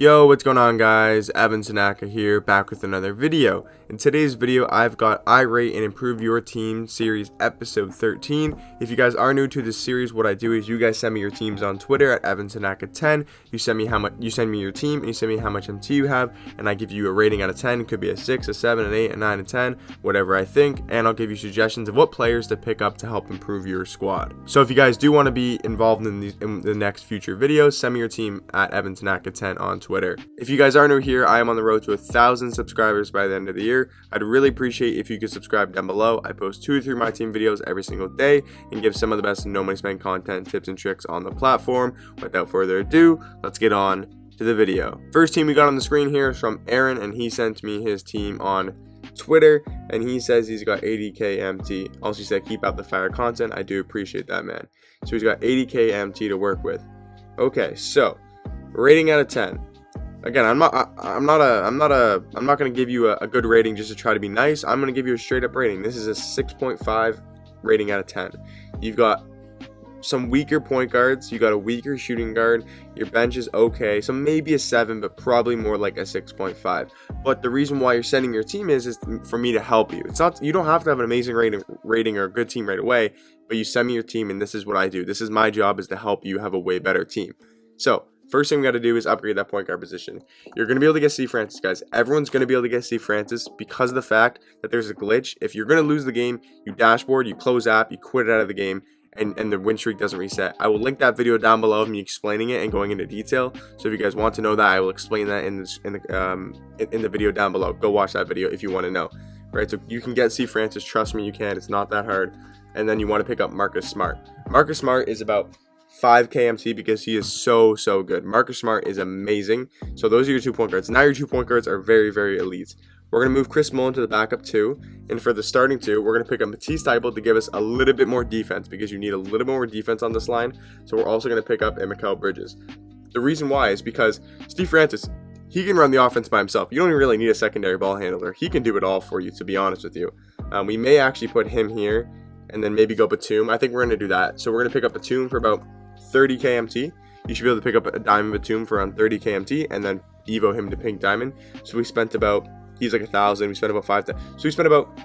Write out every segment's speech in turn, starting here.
Yo, what's going on guys? Evan Tanaka here, back with another video. In today's video, I've got I Rate and Improve Your Team series episode 13. If you guys are new to this series, what I do is you guys send me your teams on Twitter at EvanTanaka10. You send me your team and you send me how much MT you have, and I give you a rating out of 10. It could be a 6, a 7, an 8, a 9, a 10, whatever I think, and I'll give you suggestions of what players to pick up to help improve your squad. So if you guys do want to be involved in the next future videos, send me your team at EvanTanaka10 on Twitter. If you guys are new here, I am on the road to 1,000 subscribers by the end of the year. I'd really appreciate if you could subscribe down below. I post 2 to 3 My Team videos every single day and give some of the best no money spent content, tips, and tricks on the platform. Without further ado, let's get on to the video. First team we got on the screen here is from Aaron, and he sent me his team on Twitter, and he says he's got 80k MT. Also, he said keep up the fire content. I do appreciate that, man. So he's got 80k MT to work with. Okay, so rating out of 10. Again, I'm not gonna give you a good rating just to try to be nice. I'm gonna give you a straight up rating. This is a 6.5 rating out of 10. You've got some weaker point guards, you got a weaker shooting guard, your bench is okay, so maybe a 7, but probably more like a 6.5. But the reason why you're sending your team is for me to help you. It's not, you don't have to have an amazing rating or a good team right away, but you send me your team, and this is what I do. This is my job, is to help you have a way better team. So first thing we got to do is upgrade that point guard position. You're going to be able to get C. Francis, guys. Everyone's going to be able to get C. Francis because of the fact that there's a glitch. If you're going to lose the game, you dashboard, you close app, you quit it out of the game, and the win streak doesn't reset. I will link that video down below of me explaining it and going into detail. So if you guys want to know that, I will explain that in the video down below. Go watch that video if you want to know. Right? So you can get C. Francis. Trust me, you can. It's not that hard. And then you want to pick up Marcus Smart. Marcus Smart is about 5k MT because he is so good. Marcus Smart is amazing. So those are your 2 point guards. Now your 2 point guards are very elite. We're going to move Chris Mullin to the backup 2, and for the starting 2, we're going to pick up Matisse Thybulle to give us a little bit more defense, because you need a little more defense on this line. So we're also going to pick up Mikal Bridges. The reason why is because Steve Francis, he can run the offense by himself. You don't even really need a secondary ball handler. He can do it all for you, to be honest with you. We may actually put him here and then maybe go Batum. I think we're going to do that. So we're going to pick up Batum for about 30k MT. You should be able to pick up a diamond Batum for around 30k MT and then evo him to pink diamond. So we spent about, he's like 1,000, we spent about 5,000. So we spent about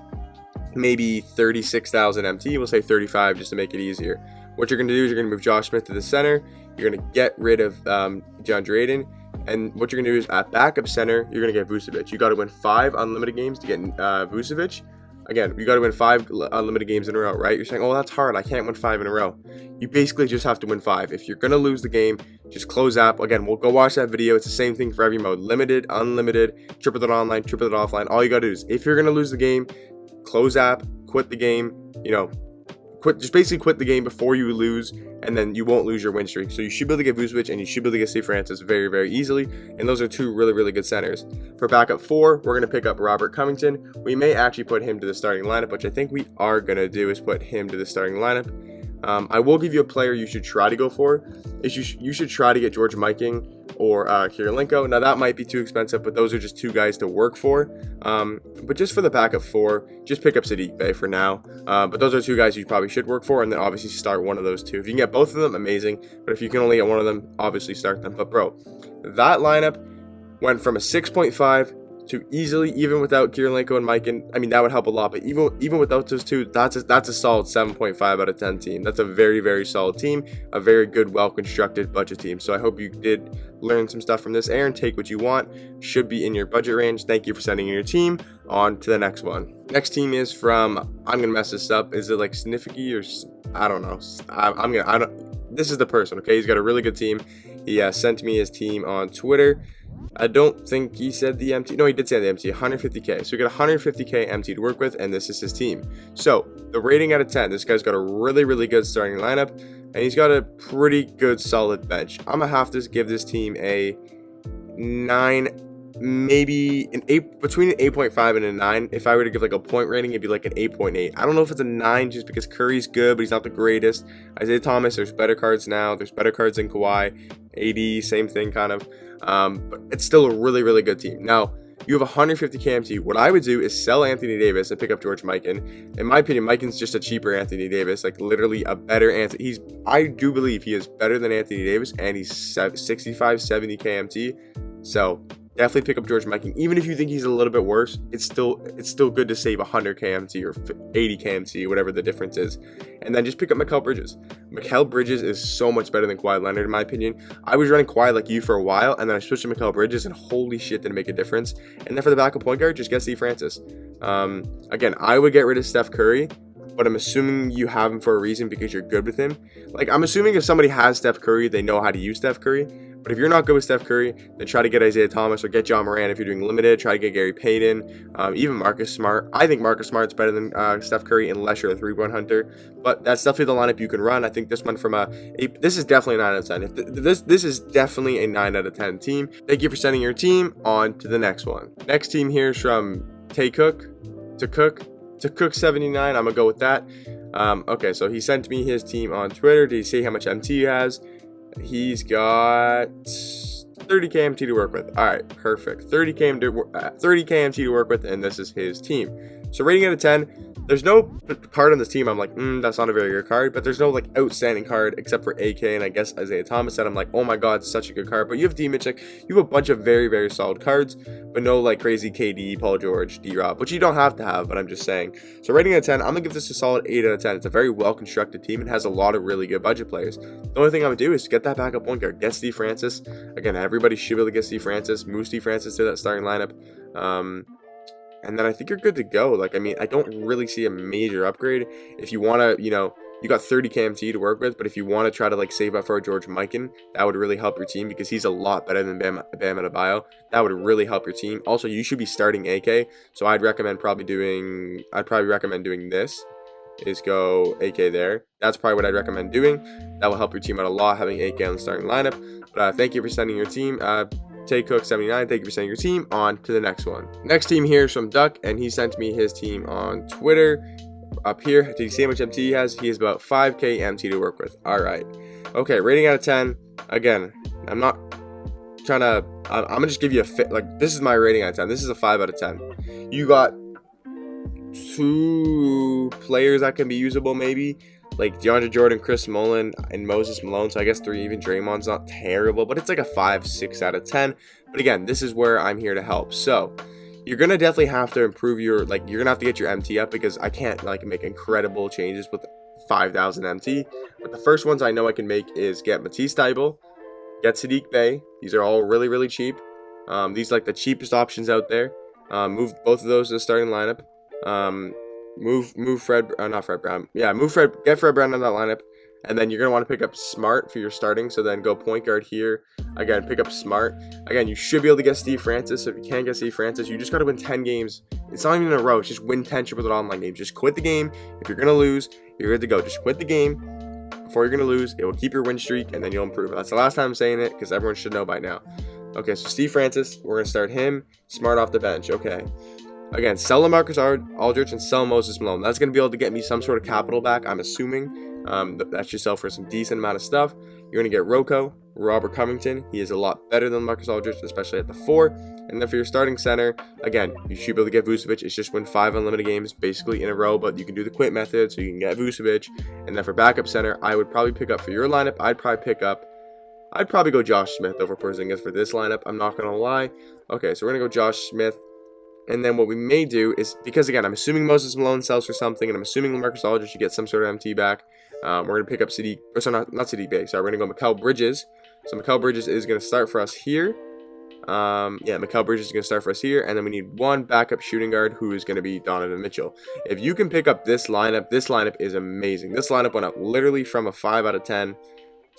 maybe 36,000 MT. We'll say 35 just to make it easier. What you're going to do is you're going to move Josh Smith to the center. You're going to get rid of DeAndre Ayton. And what you're going to do is at backup center, you're going to get Vucevic. You got to win 5 unlimited games to get Vucevic. Again, you got to win 5 unlimited games in a row, right? You're saying, oh, that's hard. I can't win 5 in a row. You basically just have to win 5. If you're going to lose the game, just close app. Again, we'll go watch that video. It's the same thing for every mode. Limited, unlimited, triple it online, triple it offline. All you got to do is, if you're going to lose the game, close app, quit the game, just basically quit the game before you lose, and then you won't lose your win streak. So you should be able to get Vucevic and you should be able to get Steve Francis very easily, and those are 2 really good centers. For backup 4, we're going to pick up Robert Covington. We may actually put him to the starting lineup, which I think we are going to do, is put him to the starting lineup. I will give you a player you should try to go for. You should try to get George Miking or Kirilenko. Now that might be too expensive, but those are just 2 guys to work for. But just for the backup 4, just pick up Saddiq Bey for now. But those are 2 guys you probably should work for, and then obviously start one of those 2. If you can get both of them, amazing. But if you can only get one of them, obviously start them. But bro, that lineup went from a 6.5 to easily, even without Kirilenko and Mikan. I mean, that would help a lot, but even without those 2, that's a solid 7.5 out of 10 team. That's a very solid team, a very good, well-constructed budget team. So I hope you did learn some stuff from this. Aaron, take what you want. Should be in your budget range. Thank you for sending in your team. On to the next one. Next team is from, I'm gonna mess this up. Is it like Snifficky or I don't know. This is the person, okay? He's got a really good team. He sent me his team on Twitter. I don't think he said the MT. No, he did say the MT, 150k. So we got 150k MT to work with, and this is his team. So the rating out of 10, this guy's got a really good starting lineup, and he's got a pretty good solid bench. I'm gonna have to give this team a 9, maybe an 8, between an 8.5 and a 9. If I were to give like a point rating, it'd be like an 8.8. I don't know if it's a 9 just because Curry's good, but he's not the greatest. Isaiah Thomas, there's better cards now. There's better cards than Kawhi. AD, same thing kind of. But it's still a really good team. Now, you have 150k MT. What I would do is sell Anthony Davis and pick up George Mikan. In my opinion, Mikan's just a cheaper Anthony Davis, like literally a better Anthony. I do believe he is better than Anthony Davis, and he's 65, 70k MT. So definitely pick up George Mikan. Even if you think he's a little bit worse, it's still good to save 100 KMT or 80 KMT, whatever the difference is. And then just pick up Mikal Bridges. Mikal Bridges is so much better than Kawhi Leonard, in my opinion. I was running Kawhi like you for a while, and then I switched to Mikal Bridges, and holy shit, did it make a difference. And then for the backup point guard, just get Steve Francis. Again, I would get rid of Steph Curry, but I'm assuming you have him for a reason because you're good with him. Like, I'm assuming if somebody has Steph Curry, they know how to use Steph Curry. But if you're not good with Steph Curry, then try to get Isaiah Thomas or get John Moran if you're doing limited. Try to get Gary Payton, even Marcus Smart. I think Marcus Smart's better than Steph Curry unless you're a three-point hunter. But that's definitely the lineup you can run. I think this one from this is definitely a 9 out of 10. This is definitely a 9 out of 10 team. Thank you for sending your team on to the next one. Next team here is from Cook 79. I'm gonna go with that. Okay, so he sent me his team on Twitter. Did he say how much MT he has? He's got 30 KMT to work with. All right, perfect. 30 KMT to work with, and this is his team. So rating out of 10. There's no card on this team I'm like, that's not a very good card, but there's no like outstanding card except for AK and I guess Isaiah Thomas that I'm like, oh my god, it's such a good card. But you have D Mitchell, you have a bunch of very, very solid cards, but no like crazy KD, Paul George, D-Rob, which you don't have to have, but I'm just saying. So rating out of 10, I'm gonna give this a solid 8 out of 10. It's a very well constructed team and has a lot of really good budget players. The only thing I would do is get that backup point guard, get Steve Francis. Again, everybody should be able to get Steve Francis, move Steve Francis to that starting lineup. And then I think you're good to go. Like, I mean, I don't really see a major upgrade. If you want to, you got 30 KMT to work with, but if you want to try to, like, save up for a George Mikan, that would really help your team because he's a lot better than Bam Adebayo. That would really help your team. Also, you should be starting AK, so I'd probably recommend doing this, is go AK there. That's probably what I'd recommend doing. That will help your team out a lot, having AK on the starting lineup. But thank you for sending your team. Cook 79, thank you for sending your team. On to the next one. Next team here is from Duck, and he sent me his team on Twitter. Up here, did you see how much MT he has? He has about 5k MT to work with. All right. Okay, rating out of 10. Again, I'm not trying to. I'm gonna just give you a fit. Like, this is my rating out of 10. This is a 5 out of 10. You got 2 players that can be usable, maybe. Like DeAndre Jordan, Chris Mullin, and Moses Malone. So I guess 3. Even Draymond's not terrible, but it's like a 5, 6 out of 10. But again, this is where I'm here to help. So you're gonna definitely have to improve your, like, you're gonna have to get your MT up because I can't like make incredible changes with 5,000 MT. But the first ones I know I can make is get Matisse Thybulle, get Sadiq Bey. These are all really, really cheap. These are like the cheapest options out there. Move both of those to the starting lineup. Move Fred, not Fred Brown. Yeah, get Fred Brown in that lineup. And then you're going to want to pick up Smart for your starting. So then go point guard here. Again, pick up Smart. Again, you should be able to get Steve Francis. So if you can't get Steve Francis, you just got to win 10 games. It's not even in a row. It's just win 10 triple online games. Just quit the game. If you're going to lose, you're good to go. Just quit the game before you're going to lose. It will keep your win streak, and then you'll improve. That's the last time I'm saying it because everyone should know by now. Okay, so Steve Francis, we're going to start him. Smart off the bench. Okay. Again, sell LaMarcus Aldridge and sell Moses Malone. That's going to be able to get me some sort of capital back, I'm assuming. That's you sell for some decent amount of stuff. You're going to get Robert Covington. He is a lot better than Marcus Aldridge, especially at the 4. And then for your starting center, again, you should be able to get Vucevic. It's just win 5 unlimited games basically in a row, but you can do the quit method, so you can get Vucevic. And then for backup center, I would probably pick up for your lineup. I'd probably go Josh Smith over Porzingis for this lineup. I'm not going to lie. Okay, so we're going to go Josh Smith. And then what we may do is, because again, I'm assuming Moses Malone sells for something, and I'm assuming LaMarcus Aldridge should get some sort of MT back. We're going to pick up not Sadiq Bey. Sorry, we're going to go Mikal Bridges. So Mikal Bridges is going to start for us here. Mikal Bridges is going to start for us here. And then we need one backup shooting guard who is going to be Donovan Mitchell. If you can pick up this lineup is amazing. This lineup went up literally from a 5 out of 10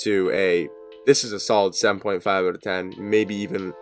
to this is a solid 7.5 out of 10, maybe even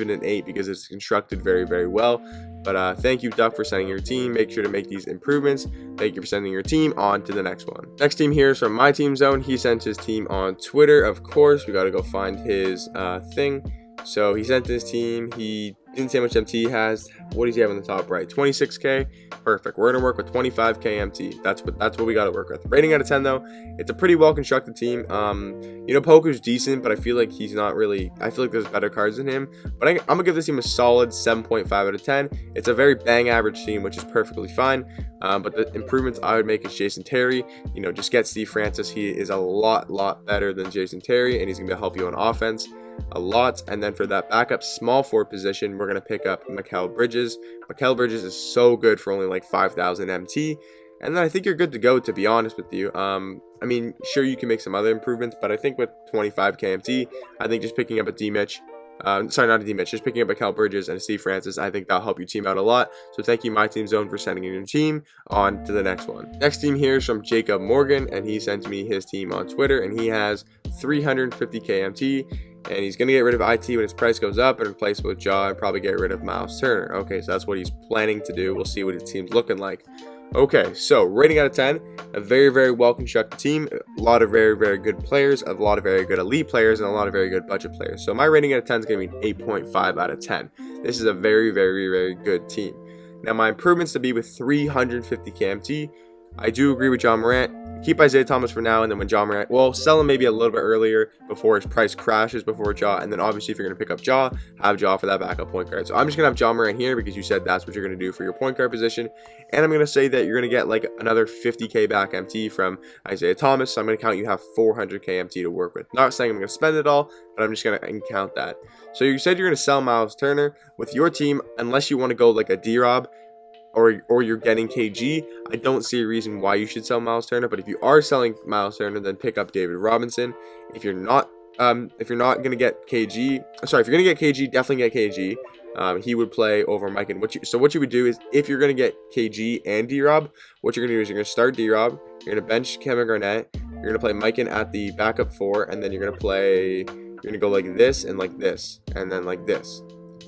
an 8 because it's constructed very, very well. But thank you, Duck, for sending your team. Make sure to make these improvements. Thank you for sending your team. On to the next one. Next team here is from MyTeamZone. He sent his team on Twitter, of course. We got to go find his thing. So he sent his team. He didn't say how much MT he has. What does he have on the top right? 26k. Perfect. We're gonna work with 25k MT. That's what we gotta work with. Rating out of 10 though. It's a pretty well constructed team. Poku's decent, but I feel like he's not really. I feel like there's better cards than him. But I'm gonna give this team a solid 7.5 out of 10. It's a very bang average team, which is perfectly fine. But the improvements I would make is Jason Terry. You know, just get Steve Francis. He is a lot better than Jason Terry, and he's going to help you on offense a lot. And then for that backup small forward position, we're going to pick up Mikal Bridges. Mikal Bridges is so good for only like 5,000 MT. And then I think you're good to go, to be honest with you. I mean, sure, you can make some other improvements, but I think with 25 KMT, I think just picking up a D-Mitch, sorry, not a D-Mitch, just picking up a Cal Bridges and a Steve Francis, I think that'll help your team out a lot. So thank you, MyTeamZone, for sending in your team. On to the next one. Next team here is from Jacob Morgan, and he sent me his team on Twitter, and he has 350 KMT. And he's going to get rid of IT when his price goes up and replace it with Jaw and probably get rid of Miles Turner. Okay, so that's what he's planning to do. We'll see what his team's looking like. Okay, so rating out of 10, a very well constructed team, a lot of very good players, a lot of very good elite players, and a lot of very good budget players. So my rating out of 10 is going to be an 8.5 out of 10. This is a very good team. Now my improvements to be with 350 KMT, I do agree with John Morant. Keep Isaiah Thomas for now, and then when John Morant, well, sell him maybe a little bit earlier before his price crashes before Jaw, and then obviously if you're going to pick up Jaw, have Jaw for that backup point guard. So I'm just going to have John Morant here because you said that's what you're going to do for your point guard position, and I'm going to say that you're going to get like another 50k back MT from Isaiah Thomas, so I'm going to count you have 400k MT to work with. Not saying I'm going to spend it all, but I'm just going to count that. So you said you're going to sell Miles Turner with your team, unless you want to go like a D-Rob, or you're getting KG. I don't see a reason why you should sell Miles Turner, but if you are selling Miles Turner, then pick up David Robinson. If you're not gonna get KG, sorry, if you're gonna get KG, definitely get KG. He would play over Mike. And what you would do is, if you're gonna get KG and D-Rob, what you're gonna do is you're gonna start D-Rob, you're gonna bench Kevin Garnett, you're gonna play Mike at the backup 4, and then you're gonna go like this and like this, and then like this.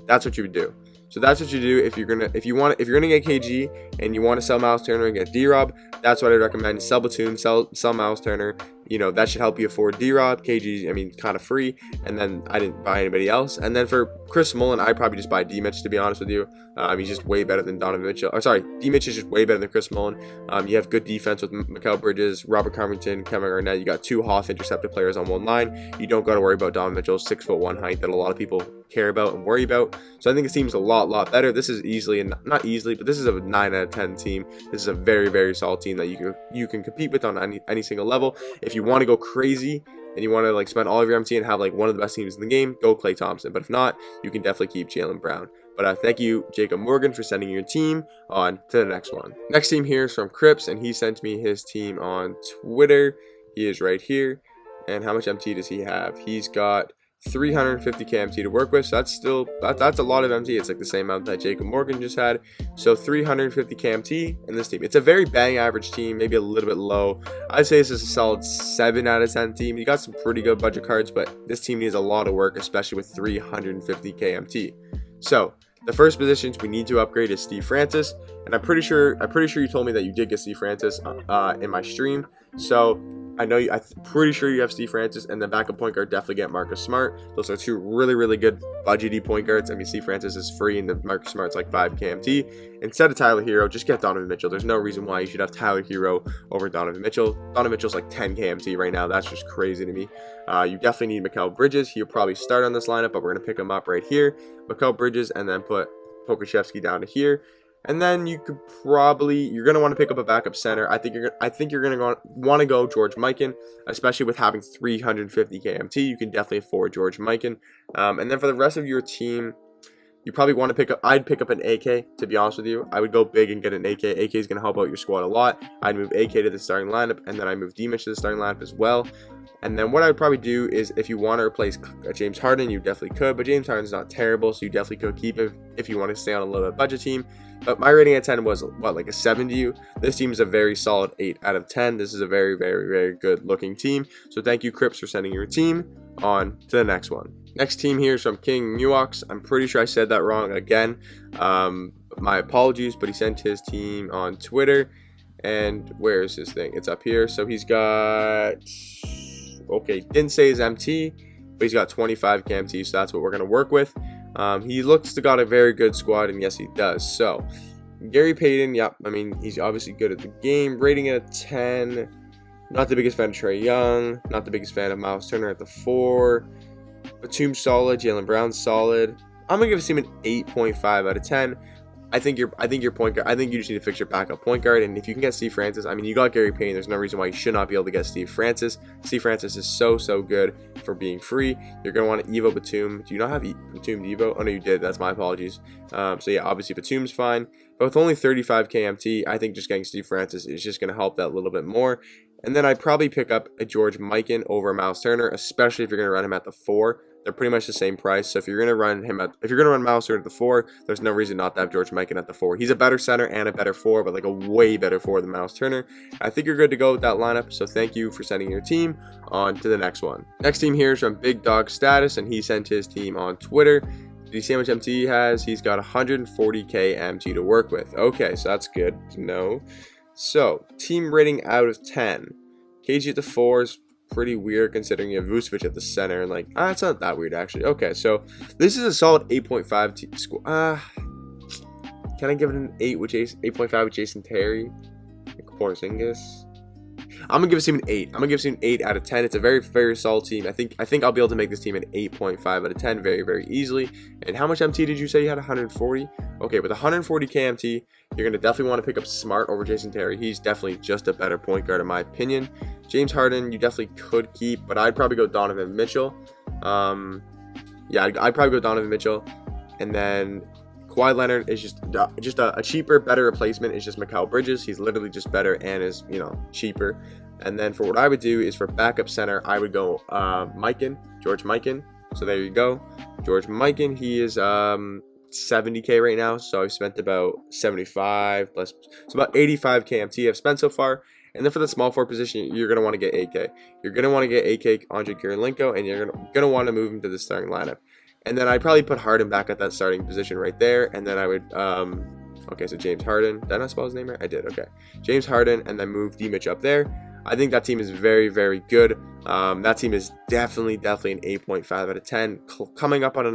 That's what you would do. So that's what you do if you're gonna get KG and you want to sell Miles Turner and get D-Rob. That's what I recommend. Sell Batum, sell Miles Turner. You know, that should help you afford D-Rob. KG, I mean, kind of free. And then I didn't buy anybody else. And then for Chris Mullin, I'd probably just buy D-Mitch, to be honest with you. He's just way better than Donovan Mitchell. Or sorry, D-Mitch is just way better than Chris Mullin. You have good defense with Mikal Bridges, Robert Covington, Kevin Garnett. You got 2 Hoff intercepted players on one line. You don't got to worry about Donovan Mitchell's 6'1" height that a lot of people care about and worry about. So I think it seems a lot better. This is easily, not easily, but this is a 9 out of 10 team. This is a very solid team that you can compete with on any single level. If you want to go crazy and you want to like spend all of your MT and have like one of the best teams in the game, go Klay Thompson. But if not, you can definitely keep Jaylen Brown. But thank you, Jacob Morgan, for sending your team. On to the next one. Next team here is from Crips, and he sent me his team on Twitter. He is right here. And how much MT does he have? He's got 350k MT to work with, so that's a lot of MT. It's like the same amount that Jacob Morgan just had. So 350k MT in this team. It's a very bang average team, maybe a little bit low. I'd say this is a solid 7 out of 10 team. You got some pretty good budget cards, but this team needs a lot of work, especially with 350k MT. So the first positions we need to upgrade is Steve Francis, and I'm pretty sure you told me that you did get Steve Francis in my stream. So I'm pretty sure you have Steve Francis, and the backup point guard, definitely get Marcus Smart. Those are 2 really good budgety point guards. I mean, Steve Francis is free, and the Marcus Smart's like 5 KMT. Instead of Tyler Hero, just get Donovan Mitchell. There's no reason why you should have Tyler Hero over Donovan Mitchell. Donovan Mitchell's like 10 KMT right now. That's just crazy to me. You definitely need Mikal Bridges. He'll probably start on this lineup, but we're gonna pick him up right here. Mikal Bridges, and then put Pokusevski down to here. And then you're going to want to pick up a backup center. I think you're going to want to go George Mikan, especially with having 350 KMT. You can definitely afford George Mikan. And then for the rest of your team, you probably want to I'd pick up an AK, to be honest with you. I would go big and get an AK. AK is going to help out your squad a lot. I'd move AK to the starting lineup, and then I move D-Mitch to the starting lineup as well. And then what I would probably do is, if you want to replace James Harden, you definitely could. But James Harden's not terrible, so you definitely could keep him if you want to stay on a little bit budget team. But my rating at 10 was, what, like a 7 to you? This team is a very solid 8 out of 10. This is a very good looking team. So thank you, Crips, for sending your team. On to the next one. Next team here is from KingMux. I'm pretty sure I said that wrong again. My apologies, but he sent his team on Twitter. And where is his thing? It's up here. So he's got... Okay, didn't say his MT, but he's got 25 KMT, so that's what we're going to work with. He looks to got a very good squad, and yes, he does. So, Gary Payton, yep, I mean, he's obviously good at the game. Rating at a 10. Not the biggest fan of Trae Young. Not the biggest fan of Miles Turner at the 4. Batum solid. Jaylen Brown solid. I'm going to give this team an 8.5 out of 10. I think your point guard. I think you just need to fix your backup point guard. And if you can get Steve Francis, I mean, you got Gary Payton. There's no reason why you should not be able to get Steve Francis. Steve Francis is so good for being free. You're gonna want Evo Batum. Do you not have Batum Evo? Oh no, you did. That's my apologies. So yeah, obviously Batum's fine. But with only 35 KMT, I think just getting Steve Francis is just gonna help that little bit more. And then I'd probably pick up a George Mikan over Miles Turner, especially if you're gonna run him at the 4. They're pretty much the same price. So if you're gonna run Miles Turner at the 4, there's no reason not to have George Mikan at the 4. He's a better center and a better 4, but like a way better 4 than Miles Turner. I think you're good to go with that lineup. So thank you for sending your team on to the next one. Next team here is from Big Dog Status, and he sent his team on Twitter. Do you see how much MT he has? He's got 140k MT to work with. Okay, so that's good to know. So team rating out of 10. KG at the 4 is pretty weird considering you have Vucevic at the center, and like it's not that weird actually. Okay, so this is a solid 8.5 score. Can I give it an 8.5 with Jason Terry, Porzingis? I'm gonna give this team an 8. I'm gonna give this team an 8 out of 10. It's a very solid team. I think I'll be able to make this team an 8.5 out of 10 very easily. And how much MT did you say you had? 140. Okay, with 140k MT, you're gonna definitely want to pick up Smart over Jason Terry. He's definitely just a better point guard in my opinion. James Harden, you definitely could keep, but I'd probably go Donovan Mitchell. Yeah, I'd probably go Donovan Mitchell, and then Kawhi Leonard is just a cheaper, better replacement. It's just Mikal Bridges. He's literally just better and is, cheaper. And then for what I would do is for backup center, I would go George Mikan. So there you go. George Mikan, he is 70k right now. So I've spent about 75 plus, so about 85k MT I've spent so far. And then for the small forward position, you're going to want to get AK. You're going to want to get AK Andre Kirilenko, and you're going to want to move him to the starting lineup. And then I'd probably put Harden back at that starting position right there. And then I would, okay, so James Harden. Did I not spell his name right? I did, okay. James Harden, and then move D-Mitch up there. I think that team is very good. That team is definitely an 8.5 out of 10, coming up on a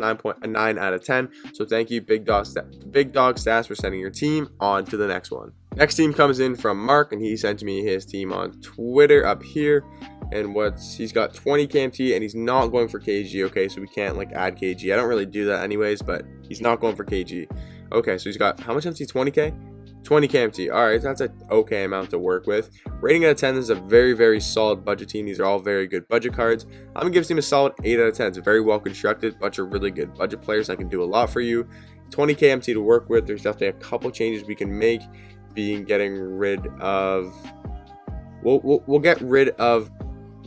9 out of 10. So thank you, Big Dog Stats, for sending your team on to the next one. Next team comes in from Mark, and he sent me his team on Twitter up here. And he's got 20 KMT, and he's not going for KG. Okay, so we can't like add KG. I don't really do that anyways, but he's not going for KG. Okay, so he's got how much MT? 20k. 20 KMT. All right, that's an okay amount to work with. Rating out of 10. This is a very solid budget team. These are all very good budget cards. I'm gonna give this team a solid 8 out of 10. It's very well constructed. Bunch of really good budget players that can do a lot for you. 20 KMT to work with. There's definitely a couple changes we can make. Being getting rid of. We'll get rid of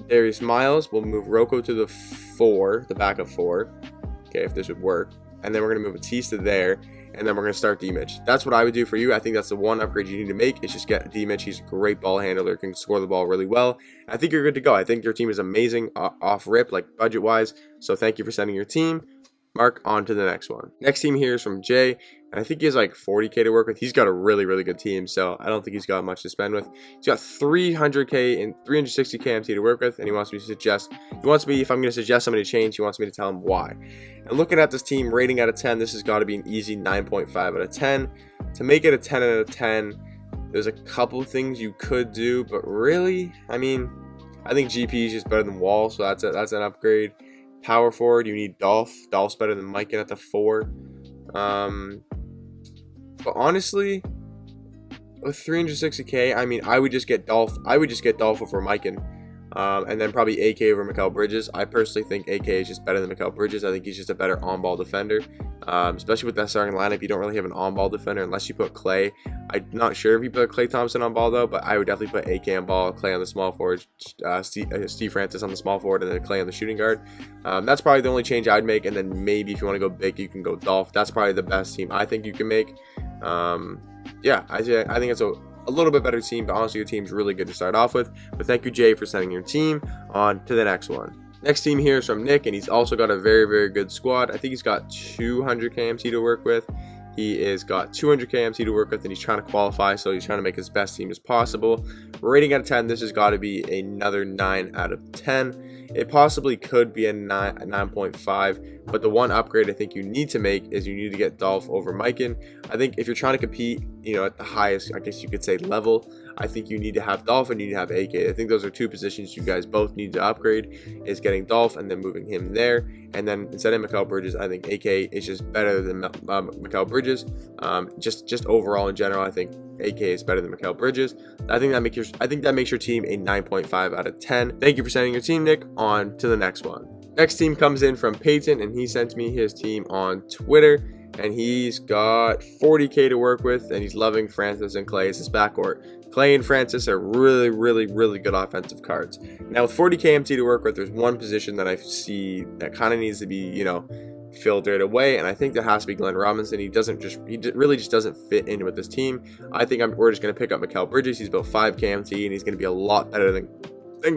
Darius Miles. We'll move Rocco to the 4, the backup 4. Okay, if this would work. And then we're going to move Batista there. And then we're going to start D-Mitch. That's what I would do for you. I think that's the one upgrade you need to make is just get D-Mitch. He's a great ball handler, can score the ball really well. I think you're good to go. I think your team is amazing off rip, like budget-wise. So thank you for sending your team. Mark, on to the next one. Next team here is from Jay, and I think he has like 40k to work with. He's got a really good team, so I don't think he's got much to spend with. He's got 300k and 360k MT to work with, and he wants me to suggest, if I'm going to suggest somebody to change, he wants me to tell him why. And looking at this team, rating out of 10, this has got to be an easy 9.5 out of 10. To make it a 10 out of 10, there's a couple things you could do, but really, I mean, I think GP is just better than Wall, so that's an upgrade. Power forward, you need Dolph. Dolph's better than Mikan at the 4. But honestly, with 360k, I mean, I would just get Dolph. I would just get Dolph over Mikan. And then probably AK over Mikal Bridges. I personally think AK is just better than Mikal Bridges. I think he's just a better on-ball defender. Especially with that starting lineup, you don't really have an on-ball defender unless you put Clay. I'm not sure if you put Klay Thompson on ball though, but I would definitely put AK on ball, Clay on the small forward, Steve Francis on the small forward, and then Clay on the shooting guard. That's probably the only change I'd make. And then maybe if you want to go big, you can go Dolph. That's probably the best team I think you can make. Yeah, I think it's a little bit better team, but honestly your team's really good to start off with. But thank you, Jay, for sending your team on to the next one. Next team here is from Nick, and he's also got a very good squad. I think he's got 200 KMT to work with. He is got 200 KMT to work with, and he's trying to qualify, so he's trying to make his best team as possible. Rating out of 10, this has got to be another 9 out of 10. It possibly could be a 9.5. But the one upgrade I think you need to make is you need to get Dolph over Myken. I think if you're trying to compete, at the highest, I guess you could say, level, I think you need to have Dolph and you need to have AK. I think those are two positions you guys both need to upgrade, is getting Dolph and then moving him there. And then instead of Mikal Bridges, I think AK is just better than Mikal Bridges. Just overall in general, I think AK is better than Mikal Bridges. I think that makes your team a 9.5 out of 10. Thank you for sending your team, Nick. On to the next one. Next team comes in from Peyton, and he sent me his team on Twitter. And he's got 40k to work with, and he's loving Francis and Clay as his backcourt. Clay and Francis are really, really, really good offensive cards. Now with 40k MT to work with, there's one position that I see that kind of needs to be, filled right away, and I think that has to be Glenn Robinson. He really just doesn't fit in with this team. I think we're just going to pick up Mikal Bridges. He's about 5k MT, and he's going to be a lot better than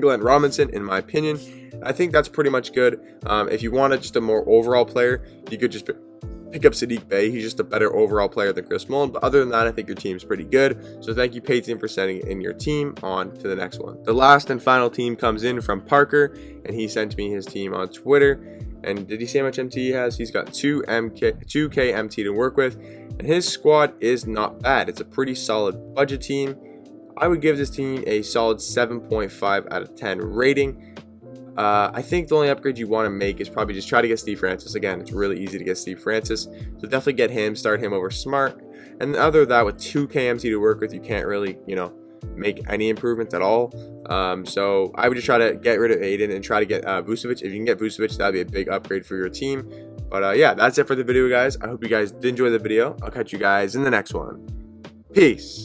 Glenn Robinson, in my opinion. I think that's pretty much good. If you wanted just a more overall player, you could just pick up Sadiq Bey. He's just a better overall player than Chris Mullen. But other than that, I think your team's pretty good. So thank you, Peyton, for sending in your team. On to the next one. The last and final team comes in from Parker, and he sent me his team on Twitter. And did he say how much MT he has? He's got 2k MT to work with. And his squad is not bad. It's a pretty solid budget team. I would give this team a solid 7.5 out of 10 rating. I think the only upgrade you want to make is probably just try to get Steve Francis. Again, it's really easy to get Steve Francis, so definitely get him, start him over Smart. And other than that, with 2k MT to work with, you can't really, make any improvements at all. So I would just try to get rid of Aiden and try to get Vucevic. If you can get Vucevic, that'd be a big upgrade for your team. But yeah, that's it for the video, guys. I hope you guys did enjoy the video. I'll catch you guys in the next one. Peace.